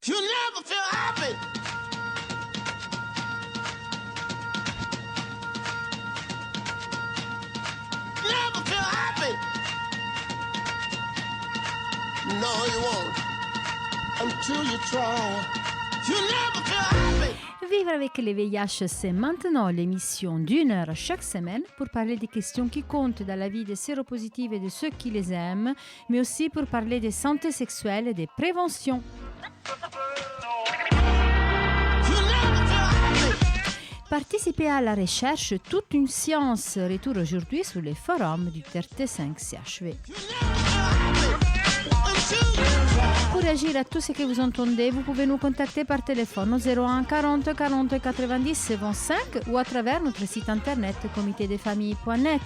You never feel happy. Never feel happy. No, you won't. Until you try. You never feel happy. Vivre avec les VIH, c'est maintenant l'émission d'une heure chaque semaine pour parler des questions qui comptent dans la vie des séropositifs et de ceux qui les aiment, mais aussi pour parler de santé sexuelle et de prévention. Participer à la recherche, toute une science. Retour aujourd'hui sur les forums du TRT5-CHV. Pour réagir à tout ce que vous entendez, vous pouvez nous contacter par téléphone au 01 40 40 90 25 ou à travers notre site internet comitédesfamilles.net.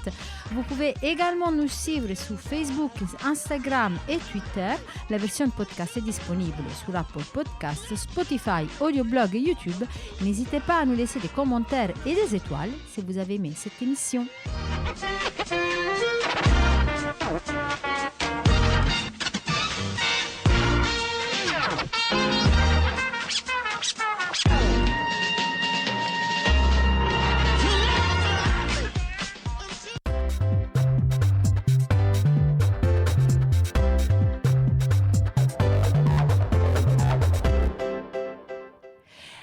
Vous pouvez également nous suivre sur Facebook, Instagram et Twitter. La version podcast est disponible sur Apple Podcasts, Spotify, Audioblog et YouTube. N'hésitez pas à nous laisser des commentaires et des étoiles si vous avez aimé cette émission.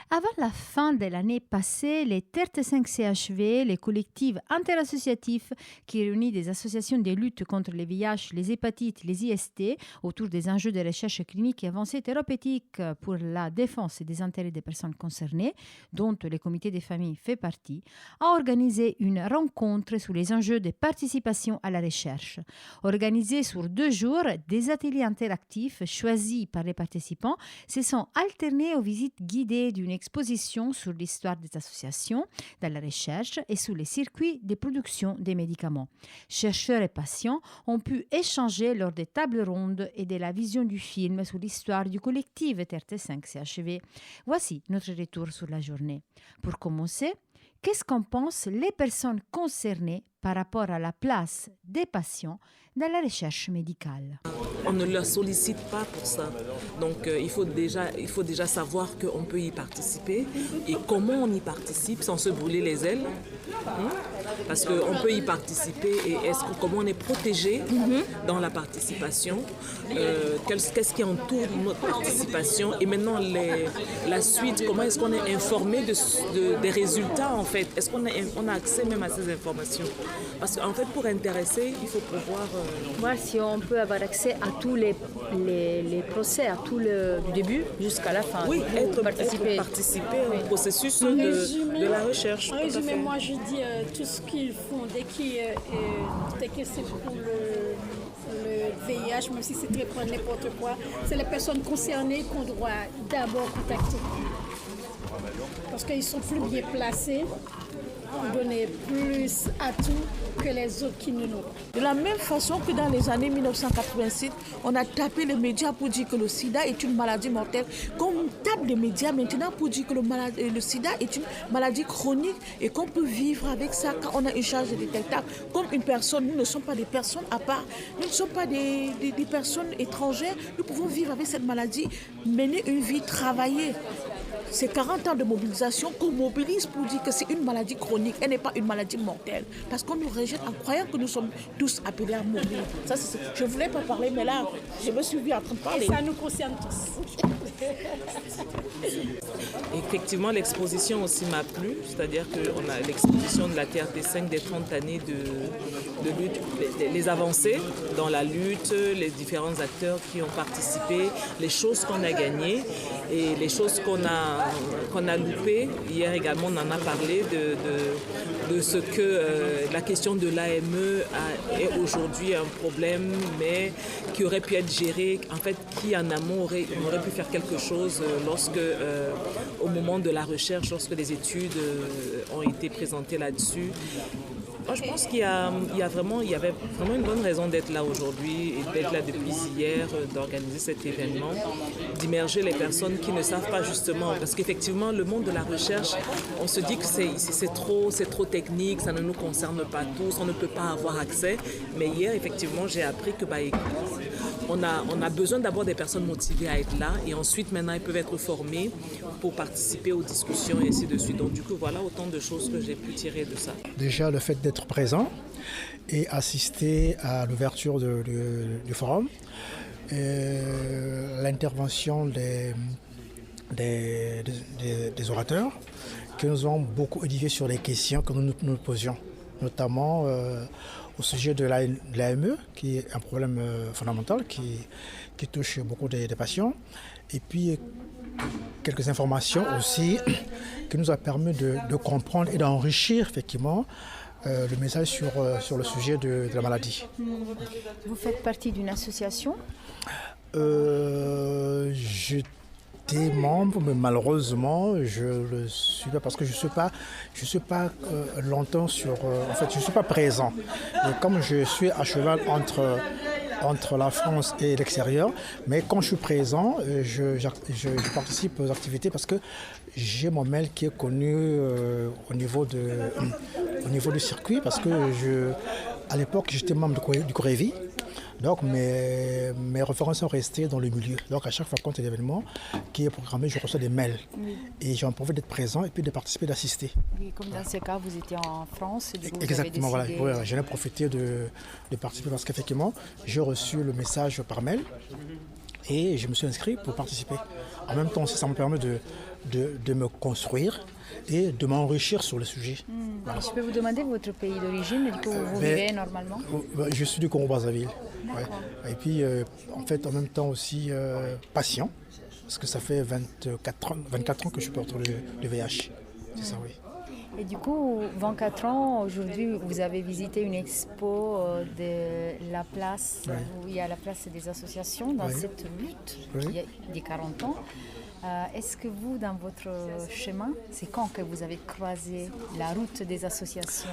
Avant la fin de l'année passée, les TRT5-CHV, les collectifs interassociatifs qui réunissent des associations de lutte contre les VIH, les hépatites, les IST, autour des enjeux de recherche clinique et avancées thérapeutiques pour la défense des intérêts des personnes concernées, dont le comité des familles fait partie, a organisé une rencontre sur les enjeux de participation à la recherche. Organisés sur 2 jours, des ateliers interactifs choisis par les participants se sont alternés aux visites guidées d'une exposition sur l'histoire des associations dans la recherche et sur les circuits de production des médicaments. Chercheurs et patients ont pu échanger lors des tables rondes et de la vision du film sur l'histoire du collectif TRT5-CHV. Voici notre retour sur la journée. Pour commencer, qu'est-ce qu'en pensent les personnes concernées par rapport à la place des patients dans la recherche médicale? On ne leur sollicite pas pour ça. Donc il faut déjà savoir qu'on peut y participer et comment on y participe sans se brûler les ailes. Parce qu'on peut y participer et comment on est protégé dans la participation, qu'est-ce qui entoure notre participation et maintenant la suite, comment est-ce qu'on est informé des résultats en fait, est-ce qu'on a accès même à ces informations? Parce qu'en fait pour intéresser, il faut pouvoir... Voir si on peut avoir accès à tous les procès, à tout le du début jusqu'à la fin. Oui, participer au processus de la recherche. En résumé, moi je dis tout ce qu'ils font dès que c'est pour le VIH, même si c'est très pour n'importe quoi, c'est les personnes concernées qu'on doit d'abord contacter. Parce qu'ils sont plus bien placés pour donner plus atouts que les autres qui ne l'ont pas. De la même façon que dans les années 1987, on a tapé les médias pour dire que le sida est une maladie mortelle, comme on tape les médias maintenant pour dire que le sida est une maladie chronique et qu'on peut vivre avec ça quand on a une charge détectable. Comme une personne, nous ne sommes pas des personnes à part, nous ne sommes pas des personnes étrangères, nous pouvons vivre avec cette maladie, mener une vie, travailler. C'est 40 ans de mobilisation qu'on mobilise pour dire que c'est une maladie chronique, elle n'est pas une maladie mortelle. Parce qu'on nous rejette en croyant que nous sommes tous appelés à mourir. Ça, je ne voulais pas parler, mais là, je me suis vue en train de parler. Et ça nous concerne tous. Effectivement, l'exposition aussi m'a plu, c'est-à-dire qu'on a l'exposition de la TRT5 des 30 années de lutte, les avancées dans la lutte, les différents acteurs qui ont participé, les choses qu'on a gagnées et les choses qu'on a loupées. Hier également, on en a parlé de ce que la question de l'AME est aujourd'hui un problème, mais qui aurait pu être géré, en fait, qui en amont aurait pu faire quelque chose au moment de la recherche, lorsque les études ont été présentées là-dessus. Moi, je pense qu'il y avait vraiment une bonne raison d'être là aujourd'hui et d'être là depuis hier, d'organiser cet événement, d'immerger les personnes qui ne savent pas justement, parce qu'effectivement, le monde de la recherche, on se dit que c'est trop technique, ça ne nous concerne pas tous, on ne peut pas avoir accès. Mais hier, effectivement, j'ai appris que on a besoin d'abord des personnes motivées à être là et ensuite maintenant ils peuvent être formés pour participer aux discussions et ainsi de suite. Donc du coup voilà autant de choses que j'ai pu tirer de ça. Déjà le fait d'être présent et assister à l'ouverture du forum, l'intervention des orateurs qui nous ont beaucoup édifié sur les questions que nous posions, notamment au sujet de l'AME, qui est un problème fondamental qui touche beaucoup des patients, et puis quelques informations aussi qui nous a permis de comprendre et d'enrichir effectivement le message sur le sujet de la maladie. Vous faites partie d'une association? J'étais membre, mais malheureusement, je le suis pas parce que je suis pas longtemps sur. En fait, je suis pas présent. Et comme je suis à cheval entre la France et l'extérieur, mais quand je suis présent, je participe aux activités parce que j'ai mon mail qui est connu au niveau du circuit parce que à l'époque, j'étais membre du Corévi. Donc mes références sont restées dans le milieu. Donc à chaque fois qu'il y a un événement qui est programmé, je reçois des mails. Oui. Et j'en profite d'être présent et puis de participer, d'assister. Oui, comme dans ce cas, vous étiez en France. Du coup, exactement, vous avez décidé... voilà. J'en ai profité de participer parce qu'effectivement, j'ai reçu le message par mail et je me suis inscrit pour participer. En même temps, ça me permet de me construire et de m'enrichir sur le sujet. Voilà. Je peux vous demander votre pays d'origine, du coup vous vivez normalement? Je suis du Congo-Brazzaville. Ouais. Et puis en fait en même temps aussi patient, parce que ça fait 24 ans que je porte le VIH. C'est ça, oui. Et du coup, 24 ans, aujourd'hui, vous avez visité une expo de la place, où il y a la place des associations dans cette lutte, il y a des 40 ans. Est-ce que vous, dans votre chemin, c'est quand que vous avez croisé la route des associations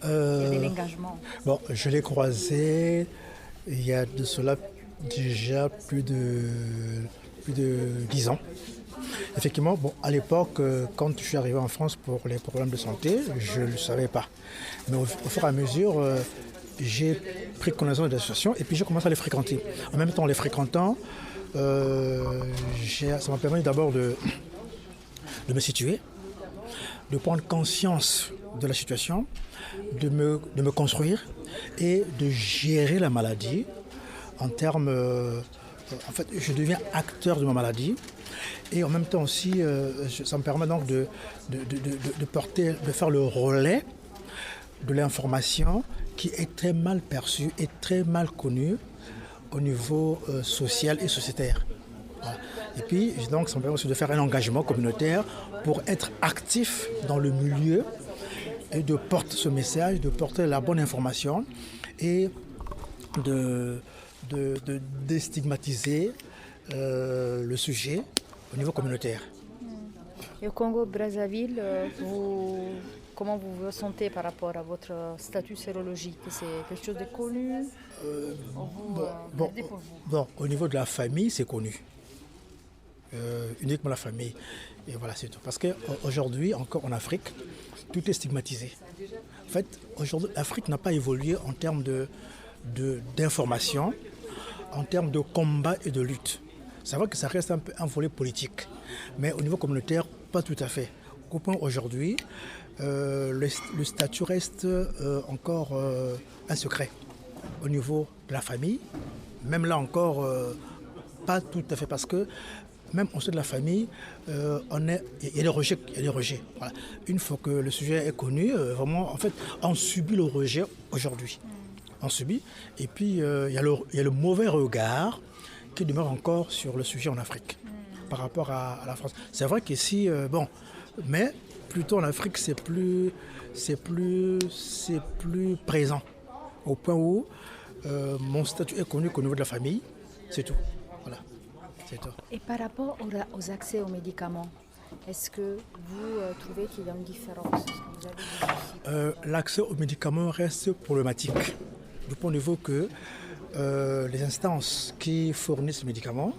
et de l'engagement? Bon, je l'ai croisé il y a de cela déjà plus de 10 ans. Effectivement, bon, à l'époque, quand je suis arrivé en France pour les problèmes de santé, je ne le savais pas. Mais au fur et à mesure, j'ai pris connaissance des associations et puis j'ai commencé à les fréquenter. En même temps, en les fréquentant, ça m'a permis d'abord de me situer, de prendre conscience de la situation, de me construire et de gérer la maladie en termes... en fait, je deviens acteur de ma maladie et en même temps aussi, ça me permet donc de faire le relais de l'information qui est très mal perçue et très mal connue au niveau social et sociétaire. Voilà. Et puis, donc, ça me permet aussi de faire un engagement communautaire pour être actif dans le milieu et de porter ce message, de porter la bonne information et de déstigmatiser le sujet au niveau communautaire. Et au Congo-Brazzaville, comment vous vous sentez par rapport à votre statut sérologique? C'est quelque chose de connu Bon, au niveau de la famille, c'est connu. Uniquement la famille. Et voilà, c'est tout. Parce qu'aujourd'hui, encore en Afrique, tout est stigmatisé. En fait, aujourd'hui, l'Afrique n'a pas évolué en termes d'information, en termes de combat et de lutte. C'est vrai que ça reste un peu un volet politique, mais au niveau communautaire, pas tout à fait. Au point aujourd'hui, le statut reste encore un secret au niveau de la famille. Même là encore, pas tout à fait, parce que même au sein de la famille, il y a des rejets. Voilà. Une fois que le sujet est connu, vraiment, en fait, on subit le rejet aujourd'hui. On subit. Et puis, il y a le mauvais regard qui demeure encore sur le sujet en Afrique par rapport à la France. C'est vrai qu'ici, mais plutôt en Afrique, c'est plus présent. Au point où mon statut est connu qu'au niveau de la famille, c'est tout. Voilà. C'est tout. Et par rapport aux accès aux médicaments, est-ce que vous trouvez qu'il y a une différence? L'accès aux médicaments reste problématique. Du point de vue que les instances qui fournissent les médicaments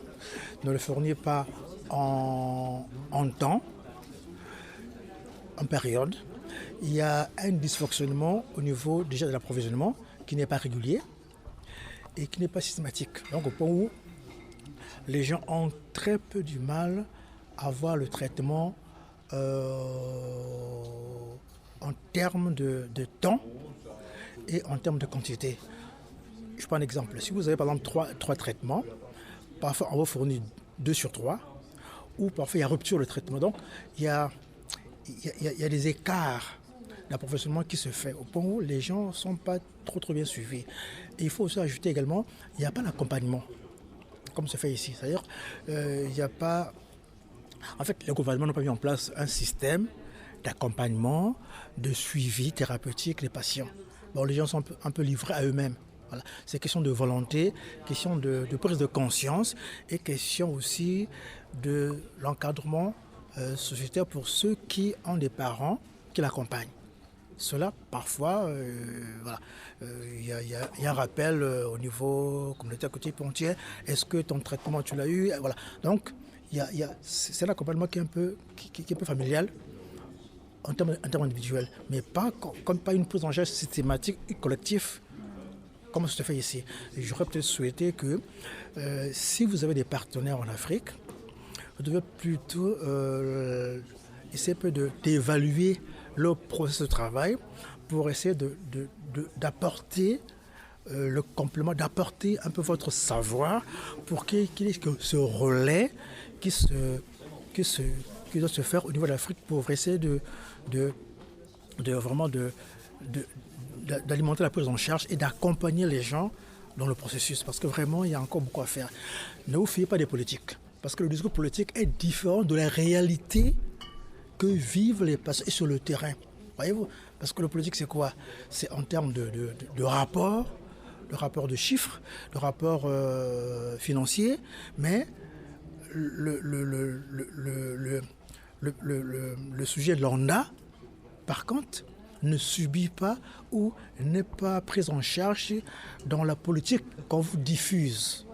ne le fournissent pas en temps, en période. Il y a un dysfonctionnement au niveau déjà de l'approvisionnement qui n'est pas régulier. et qui n'est pas systématique. Donc au point où les gens ont très peu du mal à voir le traitement en termes de temps et en termes de quantité. Je prends un exemple. Si vous avez par exemple trois traitements, parfois on va fournir 2 sur 3, ou parfois il y a rupture de traitement. Donc il y a des écarts d'approfondissement qui se fait au point où les gens ne sont pas trop bien suivis. Et il faut aussi ajouter également, il n'y a pas l'accompagnement, comme se fait ici. C'est-à-dire, il n'y a pas... En fait, le gouvernement n'a pas mis en place un système d'accompagnement, de suivi thérapeutique des patients. Bon, les gens sont un peu livrés à eux-mêmes. Voilà. C'est question de volonté, question de prise de conscience et question aussi de l'encadrement sociétaire pour ceux qui ont des parents qui l'accompagnent. Cela, parfois, y a un rappel au niveau communautaire côté pontier. Est-ce que ton traitement, tu l'as eu? Voilà. Donc, c'est l'accompagnement qui est un peu familial en termes individuels, mais pas une prise en charge systématique et collective comme ça se fait ici. J'aurais peut-être souhaité que si vous avez des partenaires en Afrique, vous devez plutôt essayer d'évaluer leur processus de travail pour essayer d'apporter le complément, d'apporter un peu votre savoir pour qu'il y ait ce relais qui doit se faire au niveau de l'Afrique pour essayer d'alimenter la prise en charge et d'accompagner les gens dans le processus. Parce que vraiment, il y a encore beaucoup à faire. Ne vous fiez pas des politiques. Parce que le discours politique est différent de la réalité que vivent les patients et sur le terrain. Voyez-vous? Parce que le politique, c'est quoi? C'est en termes de rapports, de rapports de chiffres, de rapports financiers, mais le sujet de l'ONDA, par contre, ne subit pas ou n'est pas pris en charge dans la politique qu'on vous diffuse.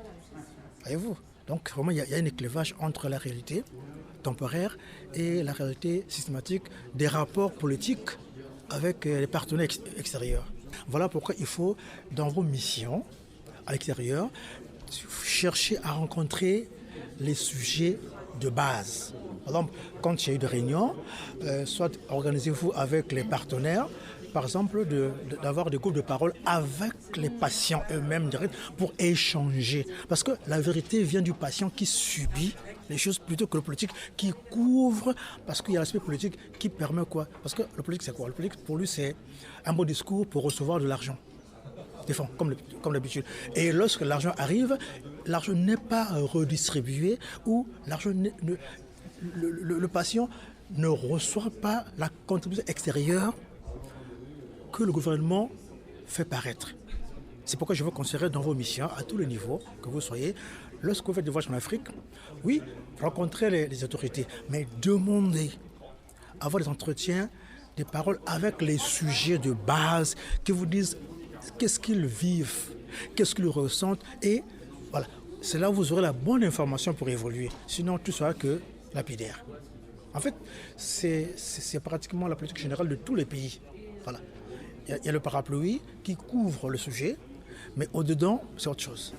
Voyez-vous? Donc vraiment, il y a un éclivage entre la réalité temporaire et la réalité systématique des rapports politiques avec les partenaires extérieurs. Voilà pourquoi il faut, dans vos missions à l'extérieur, chercher à rencontrer les sujets de base. Par exemple, quand il y a eu des réunions, soit organisez-vous avec les partenaires, par exemple, d'avoir des groupes de parole avec les patients eux-mêmes pour échanger. Parce que la vérité vient du patient qui subit les choses plutôt que le politique qui couvre, parce qu'il y a l'aspect politique qui permet quoi? Parce que le politique, c'est quoi? Le politique, pour lui, c'est un bon discours pour recevoir de l'argent. Des fonds, comme d'habitude. Et lorsque l'argent arrive, l'argent n'est pas redistribué ou l'argent le patient ne reçoit pas la contribution extérieure que le gouvernement fait paraître. C'est pourquoi je veux considérer dans vos missions, à tous les niveaux, que vous soyez, lorsque vous faites des voyages en Afrique, oui, rencontrez les autorités, mais demandez, avoir des entretiens, des paroles avec les sujets de base qui vous disent qu'est-ce qu'ils vivent, qu'est-ce qu'ils ressentent, et voilà, c'est là où vous aurez la bonne information pour évoluer. Sinon, tout sera que lapidaire. En fait, c'est pratiquement la politique générale de tous les pays. Voilà. Il y a le parapluie qui couvre le sujet, mais au-dedans, c'est autre chose.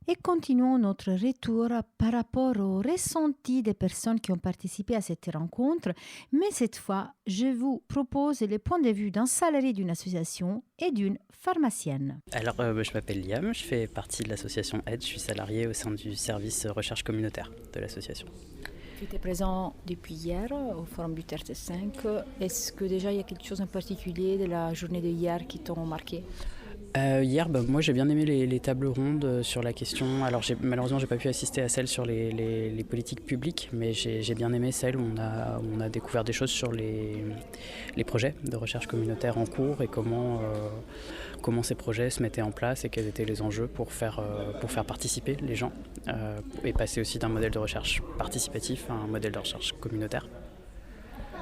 Et continuons notre retour par rapport au ressenti des personnes qui ont participé à cette rencontre. Mais cette fois, je vous propose les points de vue d'un salarié d'une association et d'une pharmacienne. Alors, je m'appelle Liam, je fais partie de l'association AID, je suis salarié au sein du service recherche communautaire de l'association. Tu étais présent depuis hier au Forum du TRT5. Est-ce que déjà il y a quelque chose en particulier de la journée de hier qui t'ont marqué? Hier, moi j'ai bien aimé les tables rondes sur la question. Alors malheureusement j'ai pas pu assister à celle sur les politiques publiques, mais j'ai bien aimé celle où on a découvert des choses sur les projets de recherche communautaire en cours et comment ces projets se mettaient en place et quels étaient les enjeux pour faire participer les gens et passer aussi d'un modèle de recherche participatif à un modèle de recherche communautaire.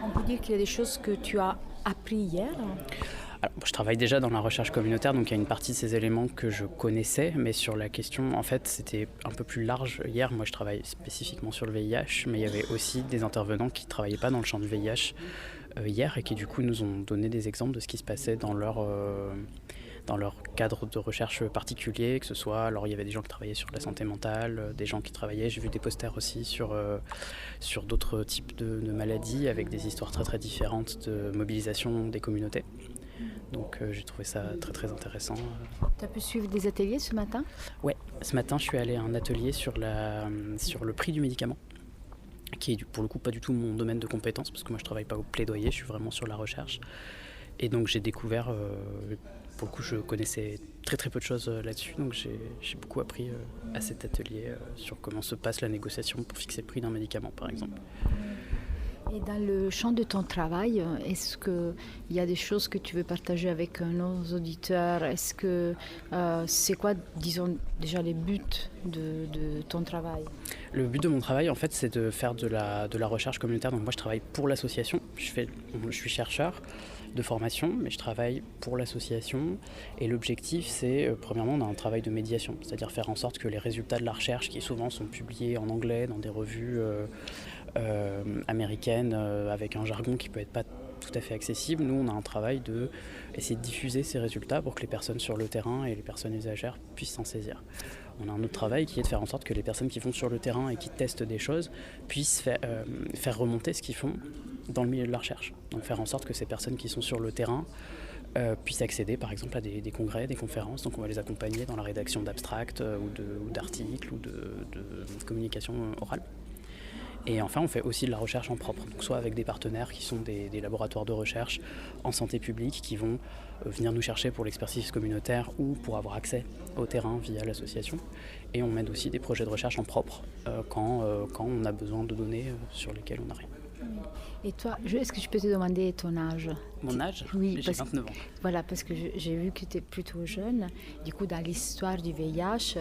On peut dire qu'il y a des choses que tu as appris hier? Alors, je travaille déjà dans la recherche communautaire, donc il y a une partie de ces éléments que je connaissais, mais sur la question, en fait, c'était un peu plus large. Hier, moi, je travaille spécifiquement sur le VIH, mais il y avait aussi des intervenants qui ne travaillaient pas dans le champ du VIH hier et qui, du coup, nous ont donné des exemples de ce qui se passait dans leur cadre de recherche particulier, que ce soit, alors il y avait des gens qui travaillaient sur la santé mentale, des gens qui travaillaient, j'ai vu des posters aussi sur d'autres types de maladies avec des histoires très très différentes de mobilisation des communautés. Donc j'ai trouvé ça très très intéressant. Tu as pu suivre des ateliers ce matin? Ouais, ce matin je suis allé à un atelier sur le prix du médicament, qui est pour le coup pas du tout mon domaine de compétence, parce que moi je travaille pas au plaidoyer, je suis vraiment sur la recherche. Et donc j'ai découvert, pour le coup je connaissais très très peu de choses là-dessus, donc j'ai beaucoup appris à cet atelier sur comment se passe la négociation pour fixer le prix d'un médicament par exemple. Et dans le champ de ton travail, est-ce qu'il y a des choses que tu veux partager avec nos auditeurs? Est-ce que c'est quoi, disons, déjà les buts de ton travail? Le but de mon travail, en fait, c'est de faire de la recherche communautaire. Donc moi, je travaille pour l'association. Je suis chercheur de formation, mais je travaille pour l'association. Et l'objectif, c'est, premièrement, on a un travail de médiation, c'est-à-dire faire en sorte que les résultats de la recherche, qui souvent sont publiés en anglais dans des revues américaines, avec un jargon qui peut être pas tout à fait accessible, nous, on a un travail de essayer de diffuser ces résultats pour que les personnes sur le terrain et les personnes usagères puissent s'en saisir. On a un autre travail qui est de faire en sorte que les personnes qui vont sur le terrain et qui testent des choses puissent faire remonter ce qu'ils font dans le milieu de la recherche. Donc faire en sorte que ces personnes qui sont sur le terrain puissent accéder par exemple à des congrès, des conférences. Donc on va les accompagner dans la rédaction d'abstracts ou d'articles ou de communication orale. Et enfin, on fait aussi de la recherche en propre, donc soit avec des partenaires qui sont des laboratoires de recherche en santé publique qui vont venir nous chercher pour l'expertise communautaire ou pour avoir accès au terrain via l'association. Et on mène aussi des projets de recherche en propre quand on a besoin de données sur lesquelles on n'a rien. Et toi, est-ce que je peux te demander ton âge? Mon âge? Oui, j'ai 29 ans. Voilà, parce que j'ai vu que tu es plutôt jeune. Du coup, dans l'histoire du VIH,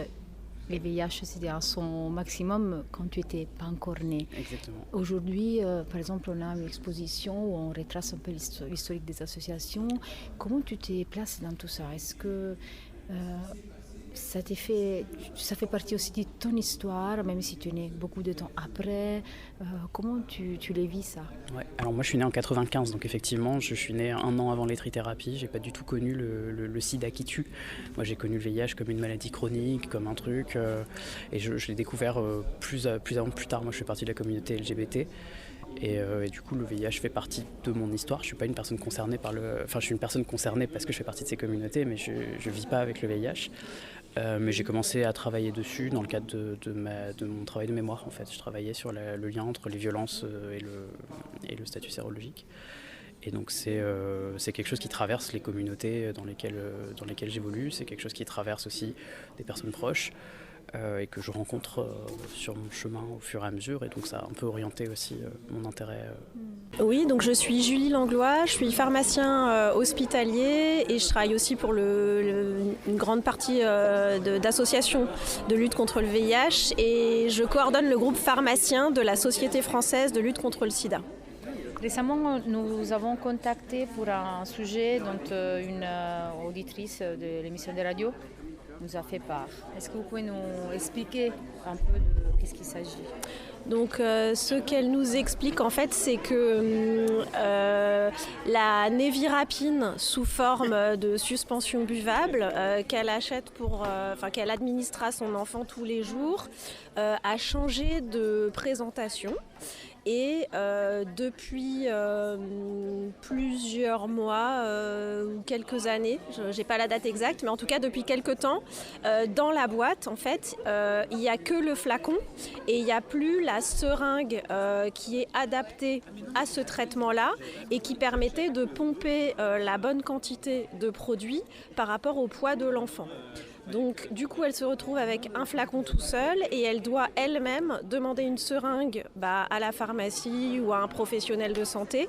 les VIH, c'était à son maximum quand tu n'étais pas encore né. Exactement. Aujourd'hui, par exemple, on a une exposition où on retrace un peu l'historique des associations. Comment tu te places dans tout ça? Est-ce que ça fait partie aussi de ton histoire, même si tu es né beaucoup de temps après? Comment tu les vis, ça? Ouais. Alors moi, je suis né en 95, donc effectivement, je suis né 1 an avant les trithérapies. J'ai pas du tout connu le sida qui tue. Moi, j'ai connu le VIH comme une maladie chronique, comme un truc, et je l'ai découvert plus tard. Moi, je fais partie de la communauté LGBT. Et du coup, le VIH fait partie de mon histoire. Je suis pas une personne concernée je suis une personne concernée parce que je fais partie de ces communautés, mais je vis pas avec le VIH. Mais j'ai commencé à travailler dessus dans le cadre de mon travail de mémoire. En fait, je travaillais sur le lien entre les violences et le statut sérologique. Et donc c'est quelque chose qui traverse les communautés dans lesquelles j'évolue. C'est quelque chose qui traverse aussi des personnes proches. Et que je rencontre sur mon chemin au fur et à mesure, et donc ça a un peu orienté aussi mon intérêt. Oui, donc je suis Julie Langlois, je suis pharmacien hospitalier et je travaille aussi pour une grande partie d'associations de lutte contre le VIH, et je coordonne le groupe pharmacien de la Société française de lutte contre le sida. Récemment, nous avons contacté pour un sujet dont une auditrice de l'émission de radio nous a fait part. Est-ce que vous pouvez nous expliquer un peu de qu'est-ce qu'il s'agit? Donc ce qu'elle nous explique en fait, c'est que la névirapine sous forme de suspension buvable qu'elle achète qu'elle administre à son enfant tous les jours a changé de présentation. Et depuis plusieurs mois ou quelques années, je n'ai pas la date exacte, mais en tout cas depuis quelques temps, dans la boîte, en fait, il n'y a que le flacon et il n'y a plus la seringue qui est adaptée à ce traitement-là et qui permettait de pomper la bonne quantité de produit par rapport au poids de l'enfant. Donc du coup, elle se retrouve avec un flacon tout seul et elle doit elle-même demander une seringue à la pharmacie ou à un professionnel de santé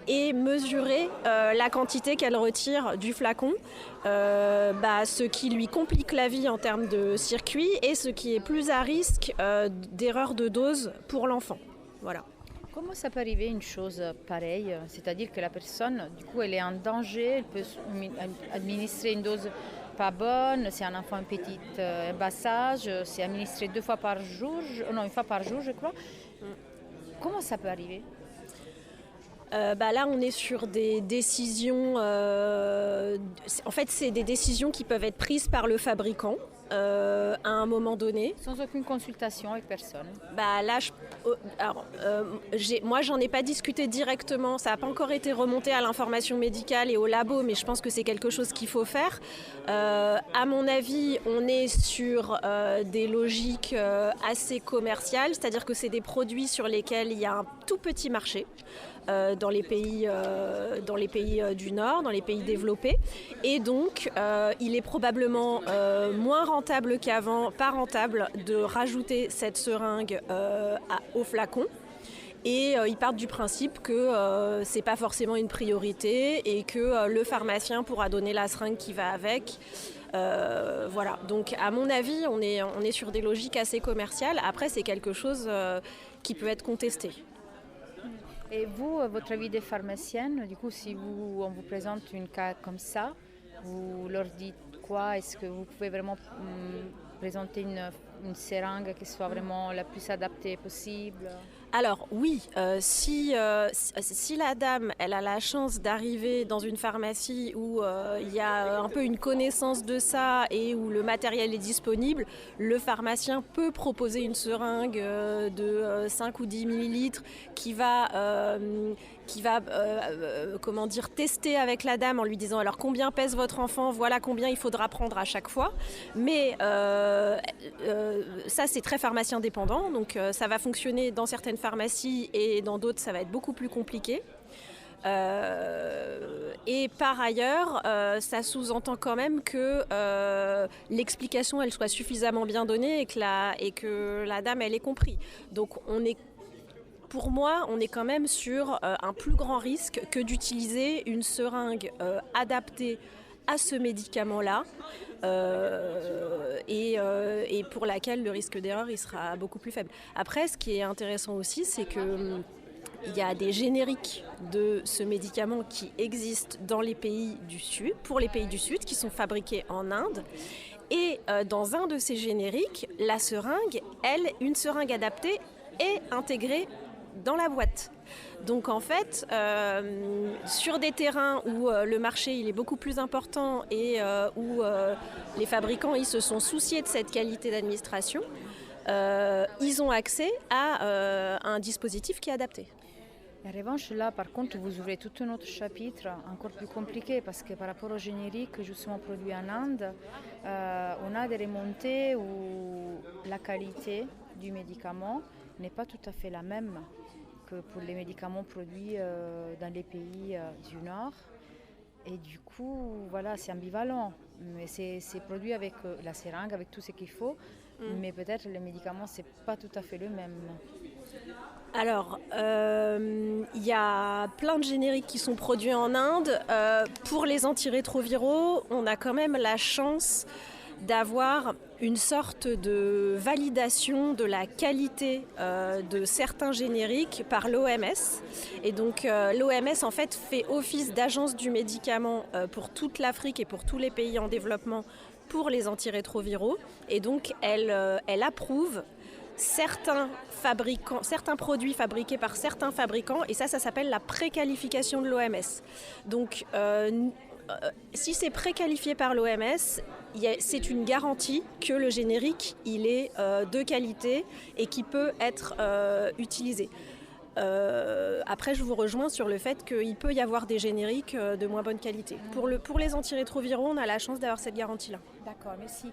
et mesurer la quantité qu'elle retire du flacon, ce qui lui complique la vie en termes de circuit et ce qui est plus à risque d'erreur de dose pour l'enfant. Voilà. Comment ça peut arriver une chose pareille? C'est-à-dire que la personne, du coup, elle est en danger, elle peut administrer une dose pas bonne, c'est un enfant petit bassage, c'est administré 2 fois par jour, non, 1 fois par jour je crois. Comment ça peut arriver? Là, on est sur des décisions. En fait, c'est des décisions qui peuvent être prises par le fabricant à un moment donné. Sans aucune consultation avec personne. Là, moi, j'en ai pas discuté directement. Ça n'a pas encore été remonté à l'information médicale et au labo, mais je pense que c'est quelque chose qu'il faut faire. À mon avis, on est sur des logiques assez commerciales, c'est-à-dire que c'est des produits sur lesquels il y a un tout petit marché. Dans les pays du Nord, dans les pays développés. Et donc, il est probablement moins rentable qu'avant, pas rentable, de rajouter cette seringue au flacon. Et ils partent du principe que c'est pas forcément une priorité et que le pharmacien pourra donner la seringue qui va avec. Voilà. Donc, à mon avis, on est sur des logiques assez commerciales. Après, c'est quelque chose qui peut être contesté. Et vous, votre avis de pharmacienne, du coup, si on vous présente un cas comme ça, vous leur dites quoi? Est-ce que vous pouvez vraiment présenter une seringue qui soit vraiment la plus adaptée possible? Alors oui, si la dame elle a la chance d'arriver dans une pharmacie où il y a un peu une connaissance de ça et où le matériel est disponible, le pharmacien peut proposer une seringue de 5 ou 10 millilitres qui va tester avec la dame en lui disant alors combien pèse votre enfant, voilà combien il faudra prendre à chaque fois. Mais ça c'est très pharmacien dépendant, donc ça va fonctionner dans certaines pharmacies et dans d'autres ça va être beaucoup plus compliqué. Et par ailleurs, ça sous-entend quand même que l'explication elle soit suffisamment bien donnée et que la dame elle ait compris. Donc pour moi, on est quand même sur un plus grand risque que d'utiliser une seringue adaptée à ce médicament-là et pour laquelle le risque d'erreur il sera beaucoup plus faible. Après, ce qui est intéressant aussi, c'est que il y a des génériques de ce médicament qui existent dans les pays du Sud, pour les pays du Sud, qui sont fabriqués en Inde. Et dans un de ces génériques, la seringue, une seringue adaptée est intégrée dans la boîte. Donc en fait, sur des terrains où le marché il est beaucoup plus important et où les fabricants ils se sont souciés de cette qualité d'administration, ils ont accès à un dispositif qui est adapté. En revanche, là, par contre, vous ouvrez tout un autre chapitre encore plus compliqué parce que par rapport au générique justement produit en Inde, on a des remontées où la qualité du médicament n'est pas tout à fait la même que pour les médicaments produits dans les pays du Nord. Et du coup, voilà, c'est ambivalent. Mais c'est produit avec la seringue, avec tout ce qu'il faut. Mais peut-être les médicaments, c'est pas tout à fait le même. Alors, il y a plein de génériques qui sont produits en Inde. Pour les antirétroviraux, on a quand même la chance d'avoir une sorte de validation de la qualité de certains génériques par l'OMS. Et donc l'OMS en fait fait office d'agence du médicament pour toute l'Afrique et pour tous les pays en développement pour les antirétroviraux. Et donc elle approuve certains produits fabriqués par certains fabricants, et ça s'appelle la préqualification de l'OMS. Donc si c'est préqualifié par l'OMS, c'est une garantie que le générique il est de qualité et qui peut être utilisé. Après, je vous rejoins sur le fait qu'il peut y avoir des génériques de moins bonne qualité. Pour les antirétroviraux, on a la chance d'avoir cette garantie-là. D'accord, merci.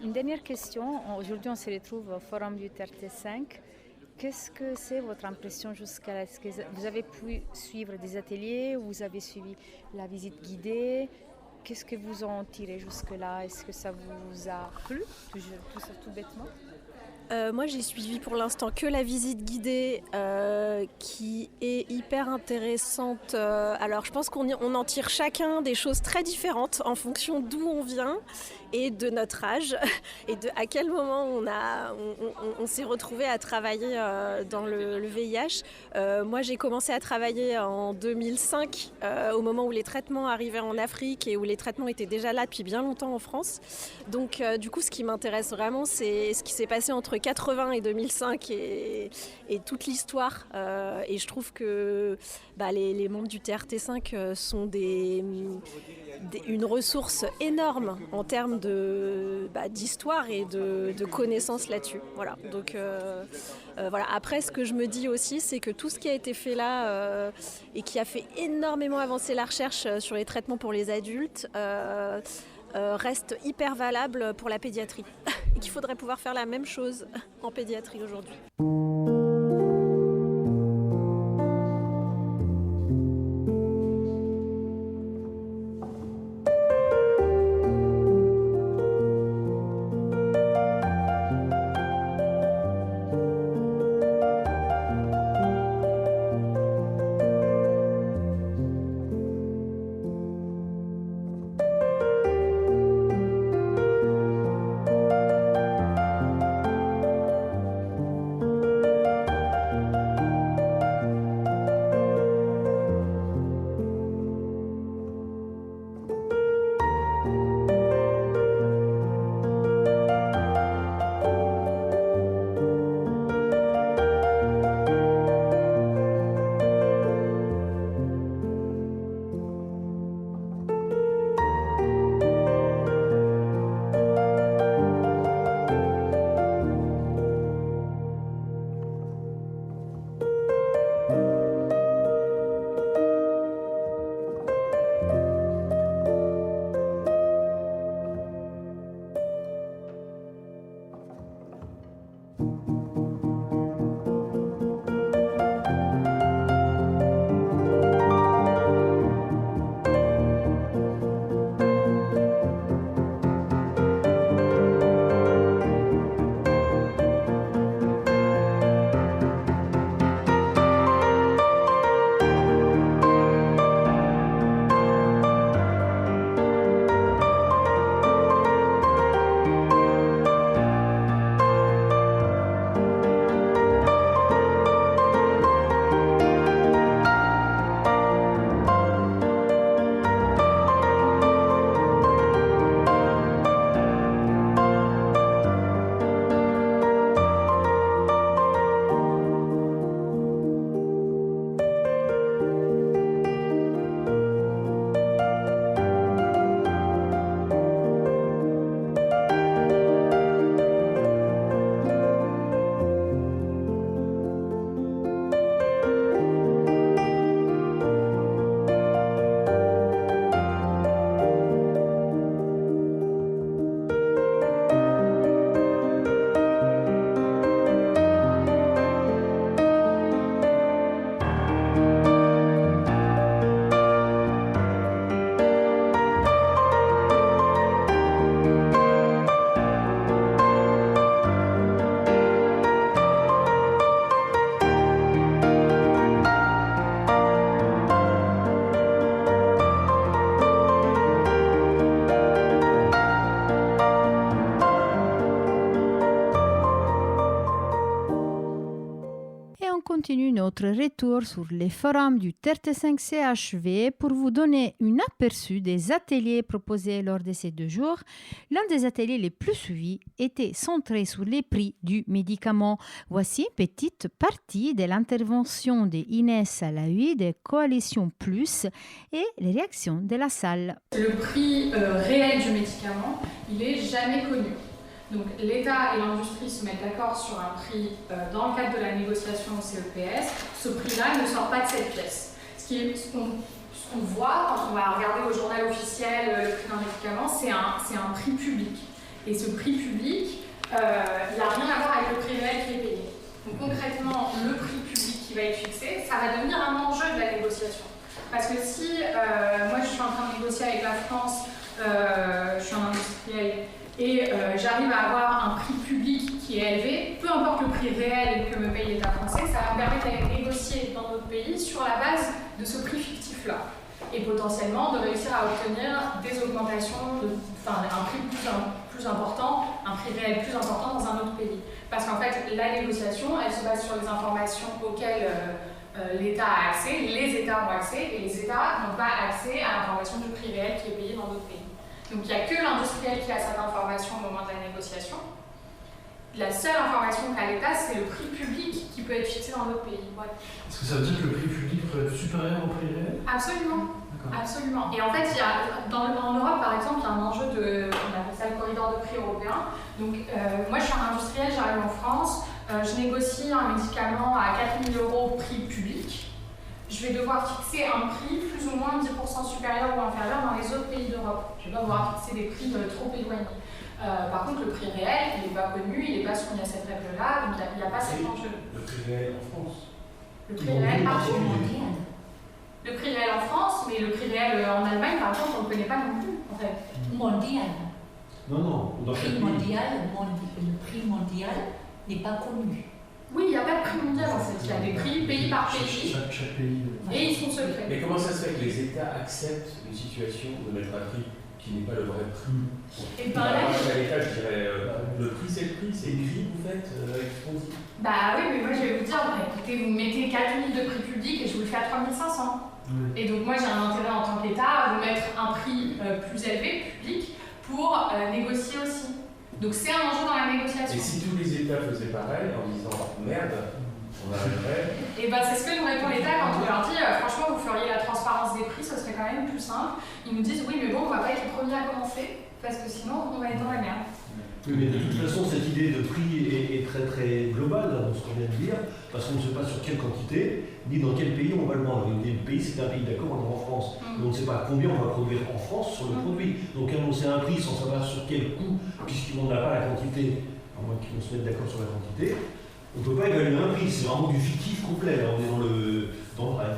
Une dernière question. Aujourd'hui, on se retrouve au Forum du TRT5. Qu'est-ce que c'est votre impression jusqu'à là? Est-ce que vous avez pu suivre des ateliers? Vous avez suivi la visite guidée? Qu'est-ce que vous en tirez jusque-là? Est-ce que ça vous a plu, tout bêtement? Moi, j'ai suivi pour l'instant que la visite guidée qui est hyper intéressante. Alors, je pense qu'on en tire chacun des choses très différentes en fonction d'où on vient et de notre âge et de à quel moment on s'est retrouvé à travailler dans le VIH. Moi, j'ai commencé à travailler en 2005, au moment où les traitements arrivaient en Afrique et où les traitements étaient déjà là depuis bien longtemps en France. Donc, du coup, ce qui m'intéresse vraiment, c'est ce qui s'est passé entre entre 80 et 2005 et toute l'histoire. Et je trouve que les membres du TRT5 sont une ressource énorme en termes d'histoire et de connaissances là-dessus. Voilà. Donc voilà. Après, ce que je me dis aussi, c'est que tout ce qui a été fait là et qui a fait énormément avancer la recherche sur les traitements pour les adultes reste hyper valable pour la pédiatrie. Et qu'il faudrait pouvoir faire la même chose en pédiatrie aujourd'hui. continue notre retour sur les forums du TRT5CHV pour vous donner un aperçu des ateliers proposés lors de ces 2 jours. L'un des ateliers les plus suivis était centré sur les prix du médicament. Voici une petite partie de l'intervention de Inès Alaoui de Coalition Plus et les réactions de la salle. Le prix réel du médicament, il n'est jamais connu. Donc l'État et l'industrie se mettent d'accord sur un prix dans le cadre de la négociation au CEPS. Ce prix-là ne sort pas de cette pièce. Ce qu'on voit quand on va regarder au journal officiel le prix d'un médicament, c'est un prix public. Et ce prix public, il n'a rien à voir avec le prix réel qui est payé. Donc concrètement, le prix public qui va être fixé, ça va devenir un enjeu de la négociation. Parce que si moi je suis en train de négocier avec la France, je suis un industriel, et j'arrive à avoir un prix public qui est élevé, peu importe le prix réel que me paye l'État français, ça va me permettre d'aller négocier dans notre pays sur la base de ce prix fictif-là. Et potentiellement de réussir à obtenir des augmentations, un prix plus important, un prix réel plus important dans un autre pays. Parce qu'en fait, la négociation, elle se base sur les informations auxquelles l'État a accès, les États ont accès, et les États n'ont pas accès à l'information du prix réel qui est payé dans d'autres pays. Donc il n'y a que l'industriel qui a cette information au moment de la négociation. La seule information qu'a l'État, c'est le prix public qui peut être fixé dans notre pays. Ouais. Est-ce que ça veut dire que le prix public peut être supérieur au prix réel? Absolument. Absolument. Et en fait, en Europe, par exemple, il y a un enjeu on appelle ça le corridor de prix européen. Donc, moi, je suis un industriel, j'arrive en France, je négocie un médicament à 4 000 € prix public. Je vais devoir fixer un prix plus ou moins 10% supérieur ou inférieur dans les autres pays d'Europe. Je vais pas devoir fixer des prix trop éloignés. Par contre, le prix réel, il n'est pas connu, il n'est pas soumis à cette règle-là, donc il n'y a pas cet enjeu. Le prix réel en France? Le prix réel partout. Le prix réel en France, mais le prix réel en Allemagne, par exemple, on ne le connaît pas non plus, en fait. Mondial. Non, dans le prix mondial n'est pas connu. Oui, il n'y a pas de prix mondial en fait, il y a des prix pays par pays, chaque pays. Et ils sont secrets. Mais comment ça se fait que les États acceptent une situation de mettre un prix qui n'est pas le vrai prix? Et par là, à l'État, je dirais, le prix c'est le prix, c'est écrit, vous faites avec ce qu'on dit. Bah oui, mais moi je vais vous dire, écoutez, vous mettez 4 000 de prix public et je vous le fais à 3 500. Et donc moi j'ai un intérêt en tant qu'État à vous mettre un prix plus élevé, public, pour négocier aussi. Donc c'est un enjeu dans la négociation. Et si tous les États faisaient pareil en disant merde, on arriverait. Et ben c'est ce que nous répond l'État quand on leur dit franchement vous feriez la transparence des prix, ce serait quand même plus simple. Ils nous disent oui mais bon on va pas être les premiers à commencer parce que sinon on va être dans la merde. Oui, mais de toute façon, cette idée de prix est très très globale dans ce qu'on vient de dire, parce qu'on ne sait pas sur quelle quantité, ni dans quel pays on va le vendre. Le pays, c'est un pays d'accord, on est en France. Mais on ne sait pas combien on va produire en France sur le produit. Donc annoncer un prix sans savoir sur quel coût, puisqu'on n'a pas la quantité, à moins qu'ils vont se mettre d'accord sur la quantité, on ne peut pas évaluer un prix. C'est vraiment du fictif complet. Là, on est dans le rêve.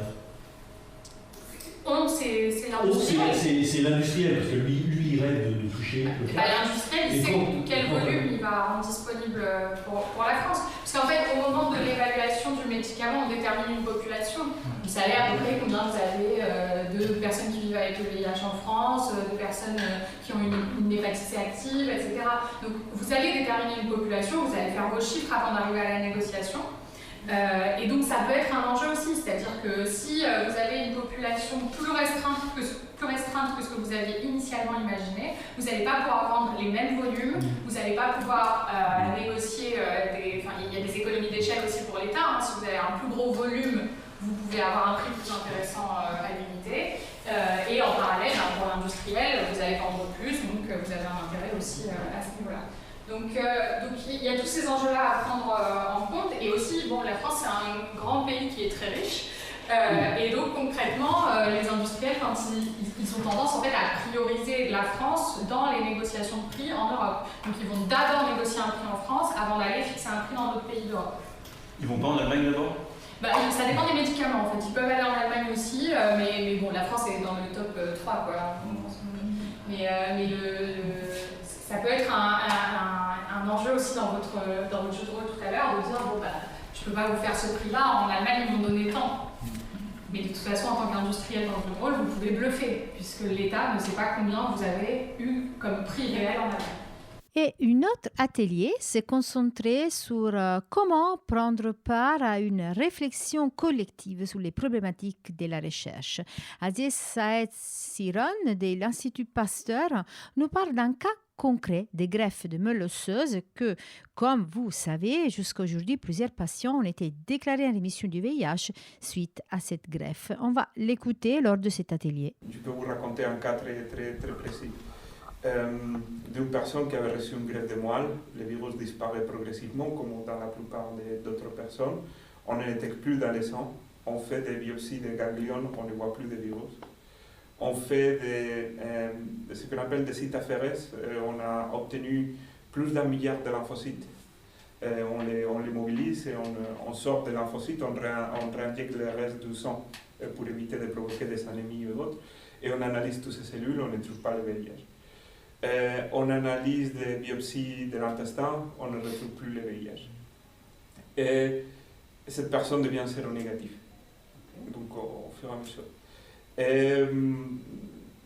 C'est l'industriel. C'est l'industriel, parce que lui il rêve de toucher. L'industriel, il sait quel volume il va rendre disponible pour la France. Parce qu'en fait, au moment de l'évaluation du médicament, on détermine une population. Vous savez à peu près combien vous avez de personnes qui vivent avec le VIH en France, de personnes qui ont une hépatite C active, etc. Donc vous allez déterminer une population, vous allez faire vos chiffres avant d'arriver à la négociation. Et donc ça peut être un enjeu aussi, c'est-à-dire que si vous avez une population plus restreinte que ce que vous aviez initialement imaginé, vous n'allez pas pouvoir vendre les mêmes volumes, vous n'allez pas pouvoir négocier il y a des économies d'échelle aussi pour l'État, si vous avez un plus gros volume, vous pouvez avoir un prix plus intéressant à l'unité, et en parallèle, pour l'industriel, vous allez vendre plus, donc vous avez un intérêt aussi à ce niveau-là. Donc il y a tous ces enjeux-là à prendre en compte, et aussi, la France c'est un grand pays qui est très riche, et donc concrètement, les industriels, quand ils ont tendance en fait à prioriser la France dans les négociations de prix en Europe. Donc ils vont d'abord négocier un prix en France avant d'aller fixer un prix dans d'autres pays d'Europe. Ils vont pas en Allemagne d'abord? Ça dépend des médicaments en fait, ils peuvent aller en Allemagne aussi, mais la France est dans le top 3 quoi. Mais ça peut être un enjeu aussi dans votre jeu de rôle tout à l'heure, de dire je peux pas vous faire ce prix-là, en Allemagne ils vont donner tant. Mais de toute façon, en tant qu'industriel dans le jeu de rôle, vous pouvez bluffer, puisque l'État ne sait pas combien vous avez eu comme prix réel en Allemagne. Et un autre atelier s'est concentré sur comment prendre part à une réflexion collective sur les problématiques de la recherche. Aziz Saed Siron de l'Institut Pasteur nous parle d'un cas concret des greffes de meule osseuse que, comme vous savez, jusqu'à aujourd'hui, plusieurs patients ont été déclarés en rémission du VIH suite à cette greffe. On va l'écouter lors de cet atelier. Je peux vous raconter un cas très précis. D'une personne qui avait reçu une greffe de moelle, le virus disparaît progressivement, comme dans la plupart d'autres personnes. On ne détecte plus dans le sang. On fait des biopsies de ganglions, on ne voit plus de virus. On fait ce qu'on appelle des cytophéreses. On a obtenu plus d'1 milliard de lymphocytes. On les mobilise et on sort des lymphocytes, on réinjecte le reste du sang pour éviter de provoquer des anémies et autres. Et on analyse toutes ces cellules, on ne trouve pas le VIH. On analyse des biopsies de l'intestin, on ne retrouve plus le VIH. Et cette personne devient séronégative, donc au fur et à mesure. Et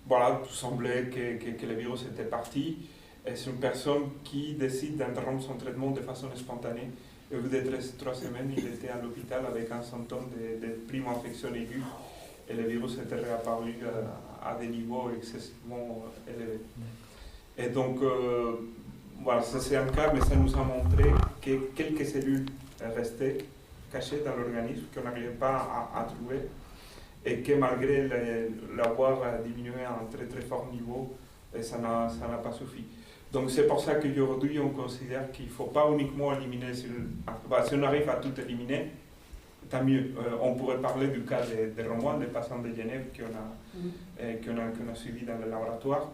voilà, tout semblait que le virus était parti. Et c'est une personne qui décide d'interrompre son traitement de façon spontanée. Et au bout de 3 semaines, il était à l'hôpital avec un symptôme de primo-infection aiguë. Et le virus était réapparu à des niveaux excessivement élevés. Et donc, voilà, c'est un cas, mais ça nous a montré que quelques cellules restaient cachées dans l'organisme, qu'on n'arrivait pas à trouver, et que malgré l'avoir diminué à un très très fort niveau, ça n'a pas suffi. Donc c'est pour ça qu'aujourd'hui on considère qu'il ne faut pas uniquement éliminer les cellules. Si on arrive à tout éliminer, tant mieux. On pourrait parler du cas de Romuald, des patients de Genève qu'on a suivi dans le laboratoire,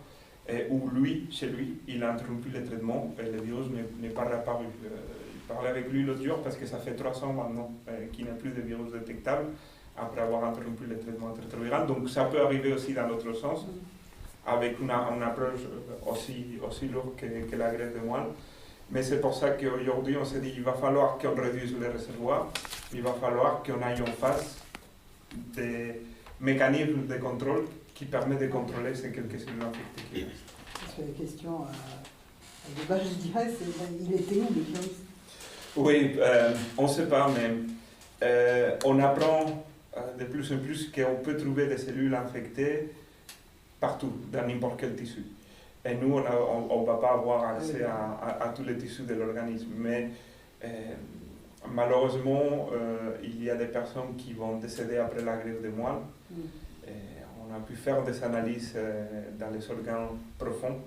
où lui, chez lui, il a interrompu le traitement et le virus n'est pas réapparu. Il parlait avec lui l'autre jour parce que ça fait 3 ans maintenant qu'il n'y a plus de virus détectable après avoir interrompu le traitement antirétroviral. Donc ça peut arriver aussi dans l'autre sens, avec une approche aussi lourde que la greffe de moelle. Mais c'est pour ça qu'aujourd'hui on s'est dit qu'il va falloir qu'on réduise les réservoirs, il va falloir qu'on aille en face des mécanismes de contrôle qui permettent de contrôler ces quelques cellules infectées qui restent. Parce que la question à débat, je dirais, c'est il était où le virus? Oui, on ne sait pas, mais on apprend de plus en plus qu'on peut trouver des cellules infectées partout, dans n'importe quel tissu. Et nous, on ne va pas avoir accès à tous les tissus de l'organisme. Mais malheureusement, il y a des personnes qui vont décéder après la greffe de moelle. On a pu faire des analyses dans les organes profonds.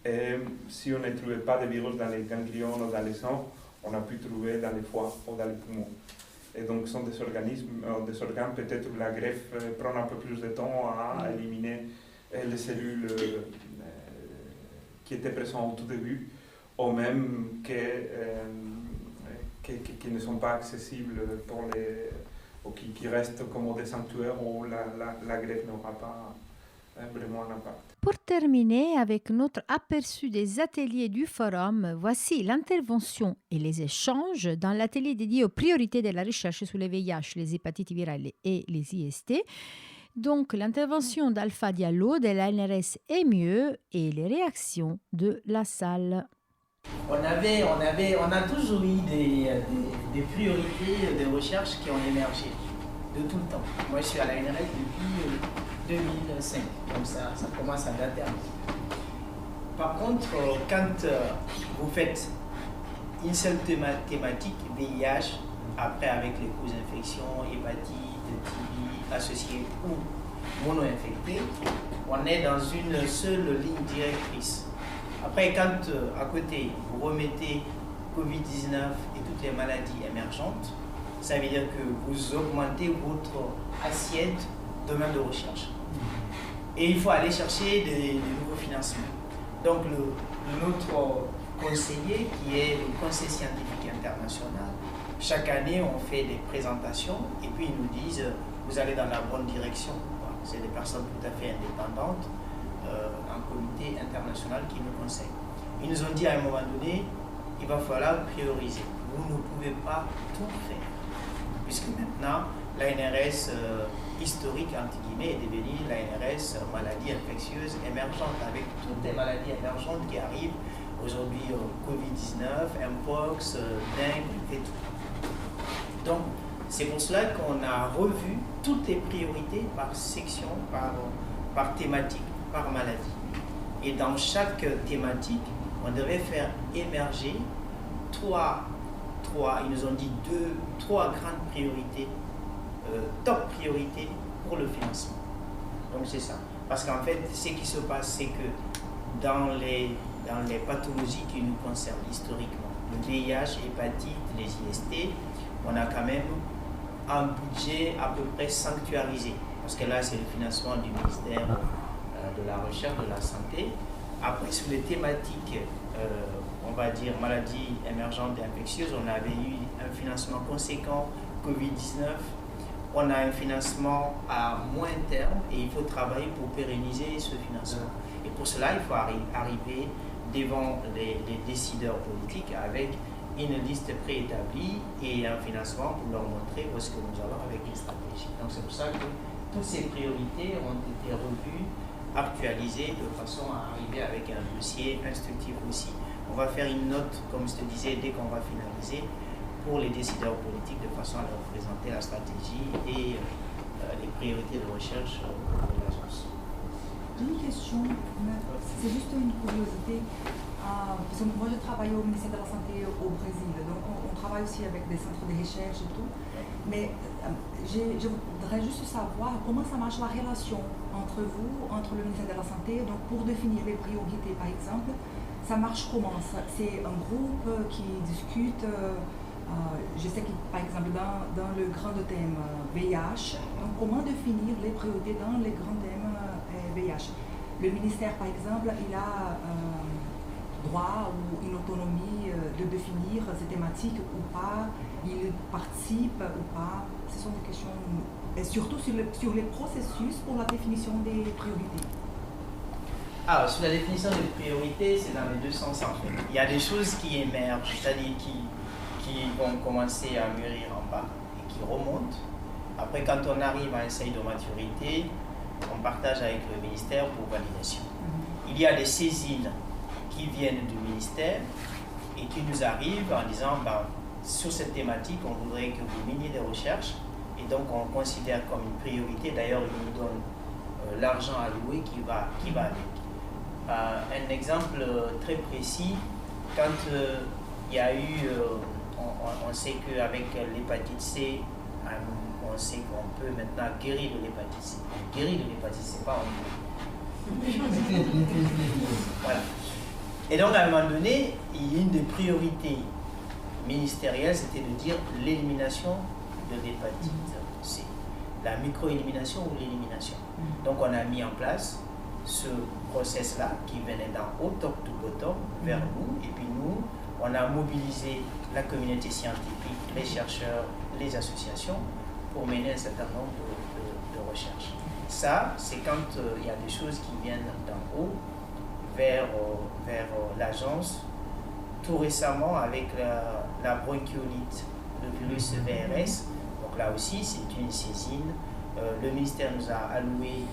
Et si on ne trouvait pas de virus dans les ganglions ou dans les sangs, on a pu trouver dans les foies ou dans les poumons. Et donc, ce sont des organes peut-être où la greffe prend un peu plus de temps à éliminer les cellules qui étaient présentes au tout début, ou même qui ne sont pas accessibles pour ou qui restent comme des sanctuaires où la greffe n'aura pas vraiment un impact. Pour terminer avec notre aperçu des ateliers du forum, voici l'intervention et les échanges dans l'atelier dédié aux priorités de la recherche sur les VIH, les hépatites virales et les IST. Donc, l'intervention d'Alpha Diallo de l'ANRS EMIE et les réactions de la salle. On a toujours eu des priorités de recherche qui ont émergé de tout le temps. Moi, je suis à l'ANRS depuis 2005, donc ça commence à dater un peu. Par contre, quand vous faites une seule thématique, VIH, après avec les causes d'infection, hépatite, TB, associées ou mono-infectées, on est dans une seule ligne directrice. Après, quand à côté, vous remettez Covid-19 et toutes les maladies émergentes, ça veut dire que vous augmentez votre assiette domaine de recherche. Et il faut aller chercher de nouveaux financements. Donc, notre conseiller, qui est le Conseil scientifique international, chaque année, on fait des présentations et puis ils nous disent vous allez dans la bonne direction. C'est des personnes tout à fait indépendantes, un comité international qui nous conseille. Ils nous ont dit à un moment donné, il va falloir prioriser. Vous ne pouvez pas tout faire. Puisque maintenant, l'ANRS historique, entre guillemets, est devenue l'ANRS maladies infectieuses émergentes, avec toutes les maladies émergentes qui arrivent aujourd'hui, Covid-19, Mpox, dengue et tout. Donc, c'est pour cela qu'on a revu toutes les priorités par section, par thématique, par maladie. Et dans chaque thématique, on devait faire émerger ils nous ont dit trois grandes priorités, top priorités pour le financement. Donc c'est ça. Parce qu'en fait, ce qui se passe, c'est que dans les pathologies qui nous concernent historiquement, le VIH, hépatite, les IST, on a quand même un budget à peu près sanctuarisé. Parce que là, c'est le financement du ministère de la Recherche, de la Santé. Après, sur les thématiques, on va dire maladies émergentes et infectieuses, on avait eu un financement conséquent, Covid-19. On a un financement à moyen terme et il faut travailler pour pérenniser ce financement. Et pour cela, il faut arriver devant les décideurs politiques avec une liste préétablie et un financement pour leur montrer où est-ce que nous allons avec les stratégies. Donc c'est pour ça que toutes ces priorités ont été revues, actualisées de façon à arriver avec un dossier instructif aussi. On va faire une note, comme je te disais, dès qu'on va finaliser, pour les décideurs politiques, de façon à leur présenter la stratégie et les priorités de recherche de l'agence. J'ai une question, c'est juste une curiosité. Parce que moi, je travaille au ministère de la Santé au Brésil, donc on travaille aussi avec des centres de recherche et tout. Mais je voudrais juste savoir comment ça marche la relation entre vous, entre le ministère de la Santé, donc pour définir les priorités, par exemple. Ça marche comment? C'est un groupe qui discute, je sais que par exemple dans le grand thème VIH, donc comment définir les priorités dans les grands thèmes VIH? Le ministère par exemple, il a droit ou une autonomie de définir ces thématiques ou pas, il participe ou pas? Ce sont des questions, et surtout sur les processus pour la définition des priorités. Alors, sur la définition des priorités, c'est dans les deux sens en fait. Il y a des choses qui émergent, c'est-à-dire qui vont commencer à mûrir en bas et qui remontent. Après, quand on arrive à un seuil de maturité, on partage avec le ministère pour validation. Il y a des saisines qui viennent du ministère et qui nous arrivent en disant sur cette thématique, on voudrait que vous meniez des recherches et donc on considère comme une priorité. D'ailleurs, ils nous donnent l'argent alloué qui va avec. Un exemple très précis, quand il y a eu, on sait qu'avec l'hépatite C, on sait qu'on peut maintenant guérir de l'hépatite C. Guérir de l'hépatite C, pas en voilà. Et donc à un moment donné, une des priorités ministérielles, c'était de dire l'élimination de l'hépatite C. La micro-élimination ou l'élimination. Donc on a mis en place ce process-là qui venait d'en haut, top to bottom, vers nous. Et puis nous, on a mobilisé la communauté scientifique, les chercheurs, les associations pour mener un certain nombre de recherches. Ça, c'est quand il y a des choses qui viennent d'en haut vers l'agence. Tout récemment, avec la bronchiolite, le virus VRS, donc là aussi, c'est une saisine. Le ministère nous a alloué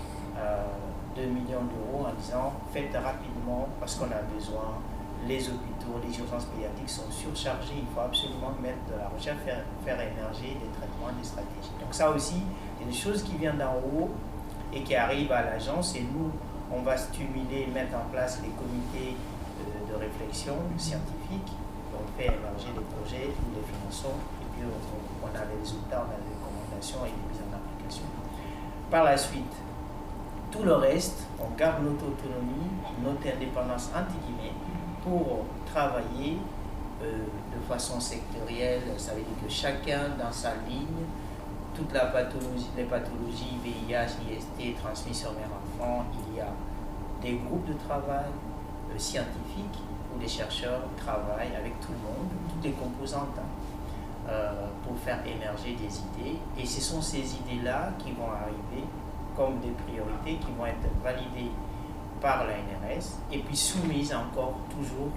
2 millions d'euros en disant faites rapidement parce qu'on a besoin, les hôpitaux, les urgences pédiatriques sont surchargés, il faut absolument mettre de la recherche, faire émerger des traitements, des stratégies. Donc ça aussi, c'est des choses qui viennent d'en haut et qui arrivent à l'agence et nous, on va stimuler, mettre en place les comités de réflexion scientifique, on fait émerger des projets, nous les finançons et puis on a les résultats, on a les recommandations et les mises en application. Par la suite, tout le reste, on garde notre autonomie, notre indépendance entre guillemets pour travailler de façon sectorielle. Ça veut dire que chacun dans sa ligne, toute la pathologie, les pathologies VIH, IST transmises sur mère-enfant, il y a des groupes de travail scientifiques où les chercheurs travaillent avec tout le monde, toutes les composantes pour faire émerger des idées. Et ce sont ces idées-là qui vont arriver comme des priorités qui vont être validées par l'ANRS et puis soumises encore toujours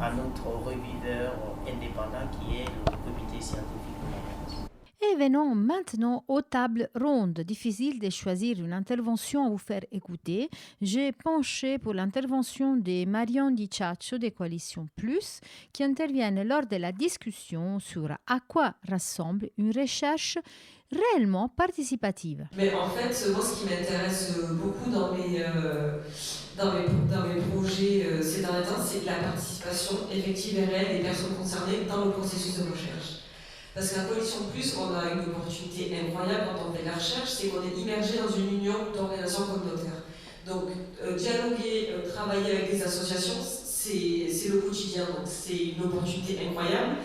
à notre reviseur indépendant qui est le comité scientifique de l'ANRS. Et venons maintenant aux tables rondes. Difficile de choisir une intervention à vous faire écouter. J'ai penché pour l'intervention de Marion Di Ciaccio de Coalition Plus, qui interviennent lors de la discussion sur à quoi ressemble une recherche réellement participative. Mais en fait, moi, ce qui m'intéresse beaucoup dans mes projets ces derniers temps, c'est la participation effective et réelle des personnes concernées dans le processus de recherche. Parce qu'à Coalition Plus, on a une opportunité incroyable quand on fait de la recherche, c'est qu'on est immergé dans une union d'organisations communautaires. Donc, dialoguer, travailler avec des associations, c'est le quotidien, donc c'est une opportunité incroyable.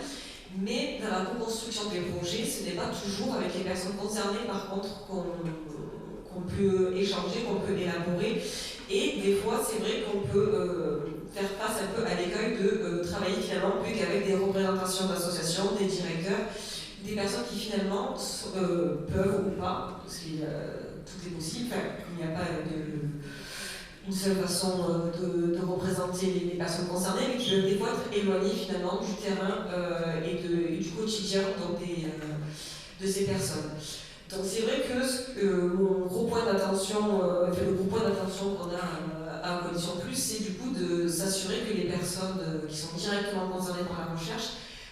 Mais dans la co-construction des projets, ce n'est pas toujours avec les personnes concernées, par contre, qu'on peut échanger, qu'on peut élaborer. Et des fois, c'est vrai qu'on peut faire face un peu à l'écueil de travailler finalement plus qu'avec des représentations d'associations, des directeurs, des personnes qui finalement peuvent ou pas, parce que tout est possible, il n'y a pas une seule façon de représenter les personnes concernées, mais qui peuvent des fois être éloignées finalement du terrain et du quotidien donc de ces personnes. Donc c'est vrai que mon gros point d'attention, le gros point d'attention qu'on a à Coalition Plus, c'est du coup de s'assurer que les personnes qui sont directement concernées par la recherche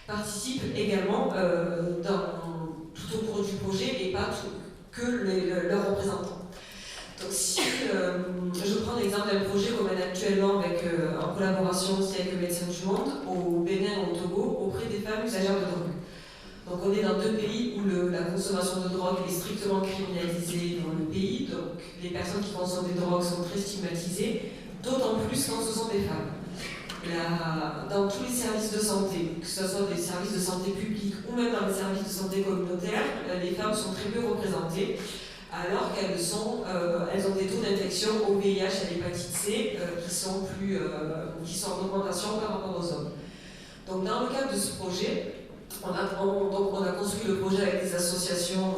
participent également tout au cours du projet et pas que leurs représentants. Donc si je prends l'exemple d'un projet comme un actuel actuellement en collaboration aussi avec le Médecins du Monde au Bénin et au Togo auprès des femmes usagères de drogue. Donc on est dans 2 pays où la consommation de drogue est strictement criminalisée dans le pays, donc les personnes qui consomment des drogues sont très stigmatisées, d'autant plus quand ce sont des femmes. Dans tous les services de santé, que ce soit des services de santé publics ou même dans les services de santé communautaires, les femmes sont très peu représentées, alors qu'elles ont des taux d'infection au VIH et à l'hépatite C qui sont en augmentation par rapport aux hommes. Donc dans le cadre de ce projet, on a construit le projet avec des associations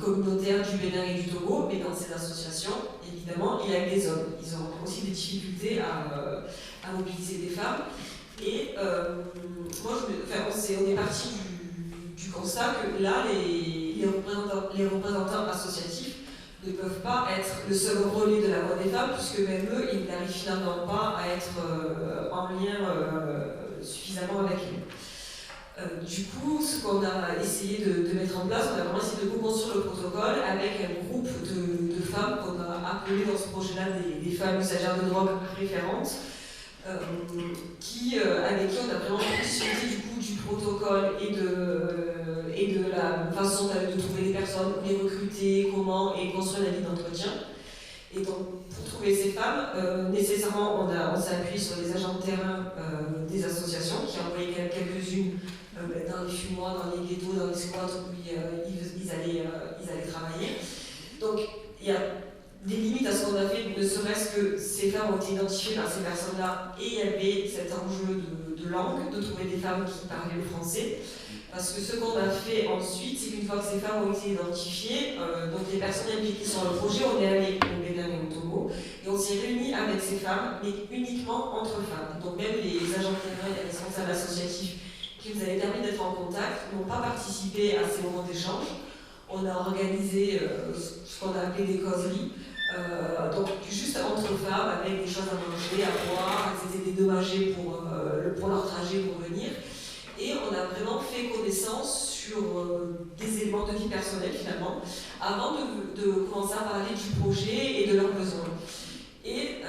communautaires du Bénin et du Togo, mais dans ces associations, évidemment, il y a des hommes. Ils ont aussi des difficultés à mobiliser des femmes. Et on est parti du constat que là, les représentants associatifs ne peuvent pas être le seul relais de la voix des femmes, puisque même eux, ils n'arrivent finalement pas à être en lien suffisamment avec elles. Du coup, ce qu'on a essayé de mettre en place, on a vraiment essayé de co-construire le protocole avec un groupe de femmes qu'on a appelé dans ce projet-là des femmes usagères de drogue référentes, avec qui on a vraiment discuté du protocole et de la façon de trouver des personnes, les recruter, comment et construire la ligne d'entretien. Et donc, pour trouver ces femmes, nécessairement, on s'est appuyé sur les agents de terrain des associations qui ont envoyé quelques-unes dans les fumoirs, dans les ghettos, dans les squats où ils allaient travailler. Donc, il y a des limites à ce qu'on a fait, ne serait-ce que ces femmes ont été identifiées par ces personnes-là et il y avait cet enjeu de langue, de trouver des femmes qui parlaient le français. Parce que ce qu'on a fait ensuite, c'est qu'une fois que ces femmes ont été identifiées, donc les personnes impliquées sur le projet, on est allé au Bénin et au Togo, et on s'est réunis avec ces femmes, mais uniquement entre femmes. Donc même les agents de terrain et les responsables associatifs qui nous avaient permis d'être en contact n'ont pas participé à ces moments d'échange. On a organisé ce qu'on a appelé des causeries, donc juste entre femmes, avec des choses à manger, à boire, elles étaient dédommagées pour leur trajet pour venir. Et on a vraiment fait connaissance sur des éléments de vie personnelle finalement, avant de commencer à parler du projet et de leurs besoins. Et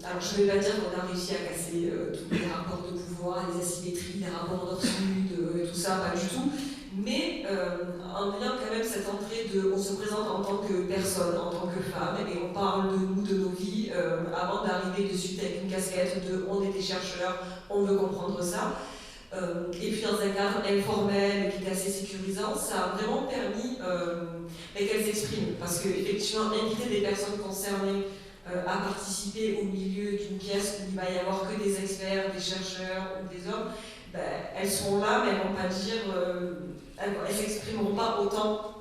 alors je ne vais pas dire qu'on a réussi à casser tous les rapports de pouvoir, les asymétries, les rapports nord-sud, tout ça, pas du tout. Mais en ayant quand même cette entrée on se présente en tant que personne, en tant que femme, et on parle de nous, de nos vies, avant d'arriver de suite avec une casquette de on était chercheurs, on veut comprendre ça. Et puis dans un cadre informel qui est assez sécurisant, ça a vraiment permis qu'elles s'expriment. Parce qu'effectivement, inviter des personnes concernées à participer au milieu d'une pièce où il va y avoir que des experts, des chercheurs ou des hommes, elles sont là, mais elles ne vont pas dire, elles s'exprimeront pas autant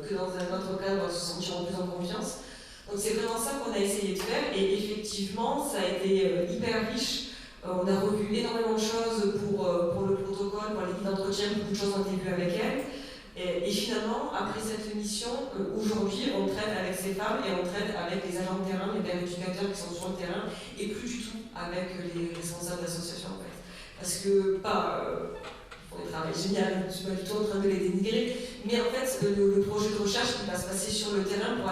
que dans un autre cadre, elles se sentiront plus en confiance. Donc c'est vraiment ça qu'on a essayé de faire, et effectivement, ça a été hyper riche. On a revu énormément de choses pour le protocole, pour l'équipe d'entretien, beaucoup de choses ont été vues avec elles. Et finalement, après cette mission, aujourd'hui, on traite avec ces femmes et on traite avec les agents de terrain, les éducateurs qui sont sur le terrain, et plus du tout avec les responsables d'associations en fait. Parce que, on travaille génial, je ne suis pas du tout en train de les dénigrer, mais en fait, le projet de recherche qui va se passer sur le terrain pour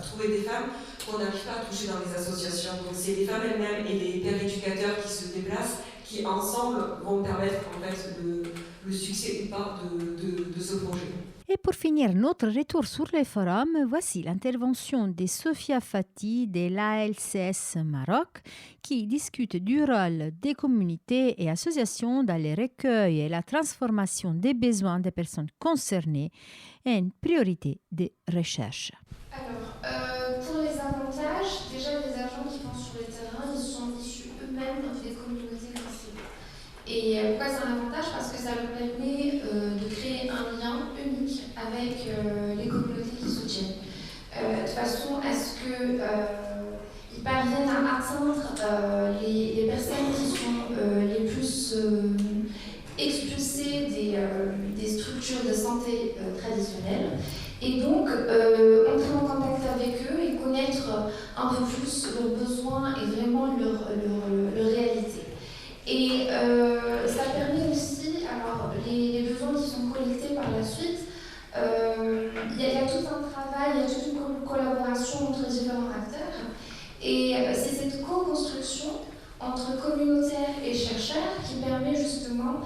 trouver des femmes qu'on n'arrive pas à toucher dans les associations. Donc c'est les femmes elles-mêmes et les pères éducateurs qui se déplacent, qui ensemble vont permettre en fait le succès ou pas de ce projet. Et pour finir notre retour sur les forums, voici l'intervention de Sophia Fati de l'ALCS Maroc qui discute du rôle des communautés et associations dans le recueil et la transformation des besoins des personnes concernées et une priorité de recherche. Alors, pour les avantages, déjà les agents qui vont sur le terrain, ils sont issus eux-mêmes des communautés concernées. Et pourquoi c'est un avantage? Parce que ça leur permet de créer un lien unique avec les communautés qui soutiennent. De façon à ce qu'ils parviennent à atteindre les personnes qui sont les plus expulsées des structures de santé traditionnelles. Et donc, entrer en contact avec eux et connaître un peu plus leurs besoins et vraiment leur réalité. Et ça permet aussi, alors les besoins qui sont collectés par la suite, il y a tout un travail, il y a toute une collaboration entre différents acteurs. Et entre communautaires et chercheurs qui permet justement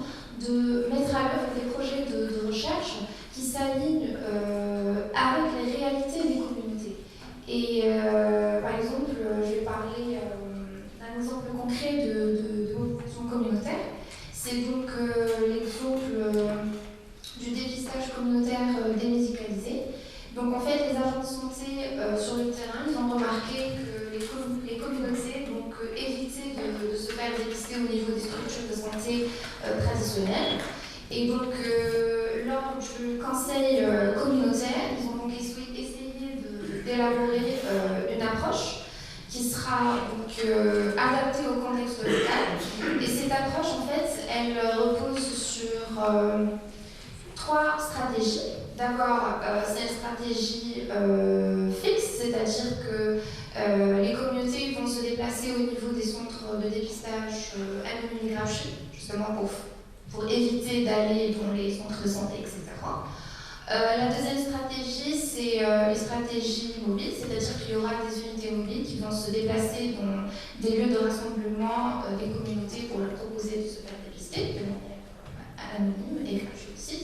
de mettre à l'œuvre des projets de recherche qui s'alignent avec les réalités des communautés. Et par exemple, je vais parler d'un exemple concret de mobilisation communautaire. C'est donc l'exemple du dépistage communautaire démédicalisé. Donc en fait, les agents de santé sur le terrain, ils ont remarqué que les communautés évitaient de se faire dépister au niveau des structures de santé traditionnelles. Et donc lors du conseil communautaire, ils ont donc essayé d'élaborer une approche qui sera donc adaptée au contexte local. Et cette approche, en fait, elle repose sur 3 stratégies. D'abord, c'est une stratégie fixe, c'est-à-dire que les communautés vont se déplacer au niveau des centres de dépistage anonymographie, justement pour éviter d'aller dans les centres de santé, etc. La deuxième stratégie, c'est les stratégies mobiles, c'est-à-dire qu'il y aura des unités mobiles qui vont se déplacer dans des lieux de rassemblement des communautés pour leur proposer de se faire dépister de manière anonyme et gratuite aussi.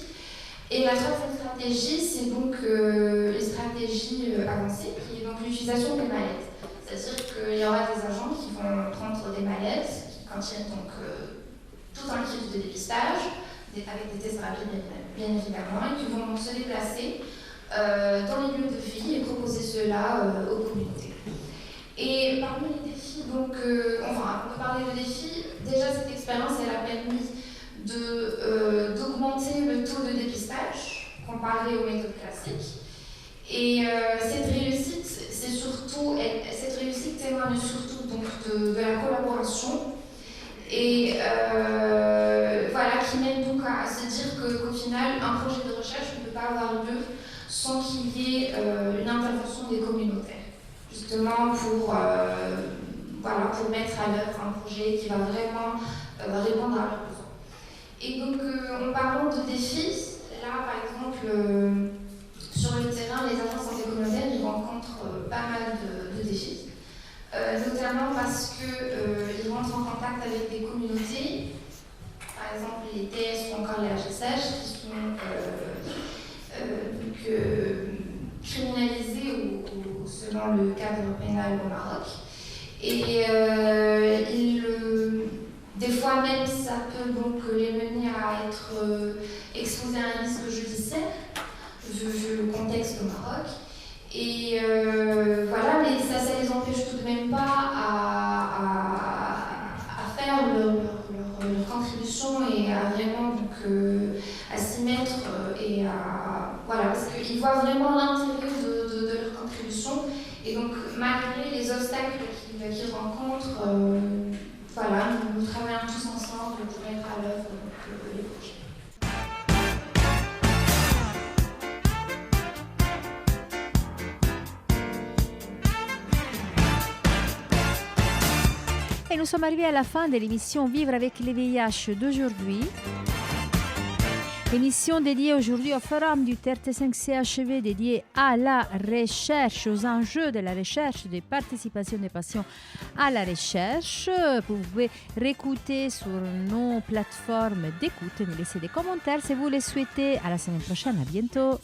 Et la troisième stratégie, c'est donc les stratégies avancées, qui est donc l'utilisation des mallettes. C'est-à-dire qu'il y aura des agents qui vont prendre des mallettes qui contiennent donc tout un kit de dépistage, avec des tests rapides bien évidemment, et qui vont se déplacer dans les lieux de vie et proposer cela aux communautés. Et parmi les défis, donc, on peut parler de défis, déjà cette expérience elle a permis d'augmenter le taux de dépistage comparé aux méthodes classiques. Et cette réussite témoigne surtout donc, de la collaboration et qui mène donc à se dire qu'au final, un projet de recherche ne peut pas avoir lieu sans qu'il y ait une intervention des communautaires, justement pour mettre à l'œuvre un projet qui va vraiment répondre à leurs besoins. Et donc, en parlant de défis, là, par exemple, sur le terrain, les agents de santé communautaire, ils rencontrent pas mal de défis, notamment parce qu'ils rentrent en contact avec des communautés, par exemple les TS ou encore les HSH, qui sont criminalisés selon le cadre pénal au Maroc. Et des fois même, ça peut donc les mener à être exposés à un risque judiciaire, vu le contexte au Maroc. Et mais ça les empêche tout de même pas à faire leur contribution et à vraiment à s'y mettre et parce qu'ils voient vraiment l'intérêt de leur contribution. Et donc, malgré les obstacles qu'ils rencontrent, nous travaillons tous ensemble pour mettre à l'œuvre les projets. Et nous sommes arrivés à la fin de l'émission Vivre avec le VIH d'aujourd'hui. Émission dédiée aujourd'hui au forum du TRT5CHV dédié à la recherche, aux enjeux de la recherche, des participations des patients à la recherche. Vous pouvez réécouter sur nos plateformes d'écoute, nous laisser des commentaires si vous le souhaitez. À la semaine prochaine, à bientôt.